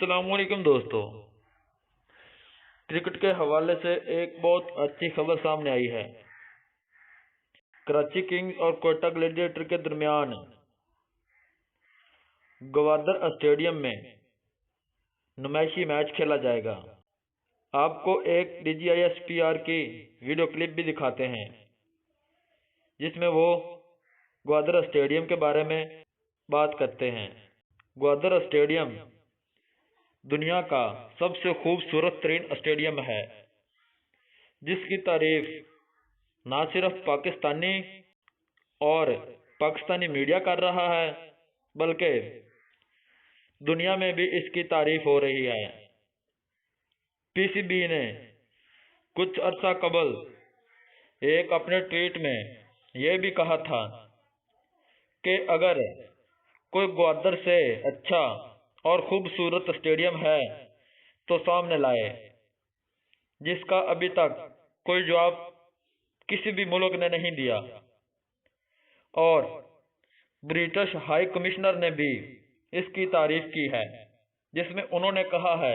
अस्सलाम वालेकुम दोस्तों। क्रिकेट के हवाले से एक बहुत अच्छी खबर सामने आई है। कराची किंग्स और कोयटा ग्लैडिएटर के दरमियान गवादर स्टेडियम में नुमाइशी मैच खेला जाएगा। आपको एक DGISPR की वीडियो क्लिप भी दिखाते हैं जिसमें वो ग्वादर स्टेडियम के बारे में बात करते हैं। ग्वादर स्टेडियम दुनिया का सबसे खूबसूरत तरीन स्टेडियम है, जिसकी तारीफ ना सिर्फ पाकिस्तानी मीडिया कर रहा है, बल्कि दुनिया में भी इसकी तारीफ हो रही है। PCB ने कुछ अर्सा कबल एक अपने ट्वीट में यह भी कहा था कि अगर कोई ग्वादर से अच्छा और खूबसूरत स्टेडियम है तो सामने लाए, जिसका अभी तक कोई जवाब किसी भी मुल्क ने नहीं दिया। और ब्रिटिश हाई कमिश्नर ने भी इसकी तारीफ की है, जिसमें उन्होंने कहा है,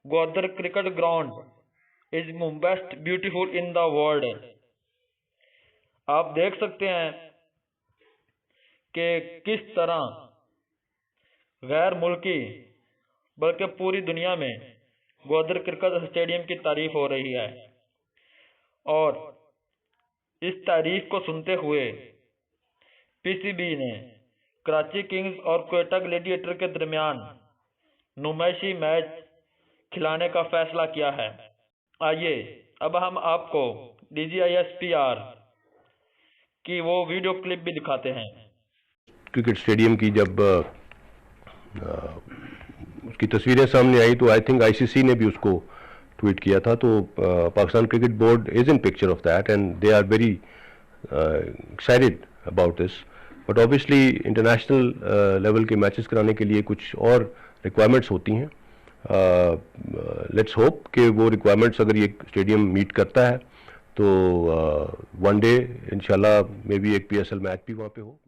Gwadar cricket ground is most beautiful in the world. आप देख सकते हैं कि किस तरह गैर मुल्की बल्कि पूरी दुनिया में ग्वादर क्रिकेट स्टेडियम की तारीफ हो रही है। और इस तारीफ को सुनते हुए PCB ने कराची किंग्स और कोयटा ग्लैडिएटर के दरमियान नुमाइशी मैच खिलाने का फैसला किया है। आइए अब हम आपको DGISPR की वो वीडियो क्लिप भी दिखाते हैं। क्रिकेट स्टेडियम की जब उसकी तस्वीरें सामने आई तो आई थिंक ICC ने भी उसको ट्वीट किया था। तो Pakistan cricket board is in picture of that and they are very excited about this. But obviously international level के मैचेस कराने के लिए कुछ और रिक्वायरमेंट्स होती हैं। लेट्स होप कि वो रिक्वायरमेंट्स अगर ये स्टेडियम मीट करता है तो वन डे इंशाल्लाह मे बी एक PSL मैच भी वहाँ पे हो।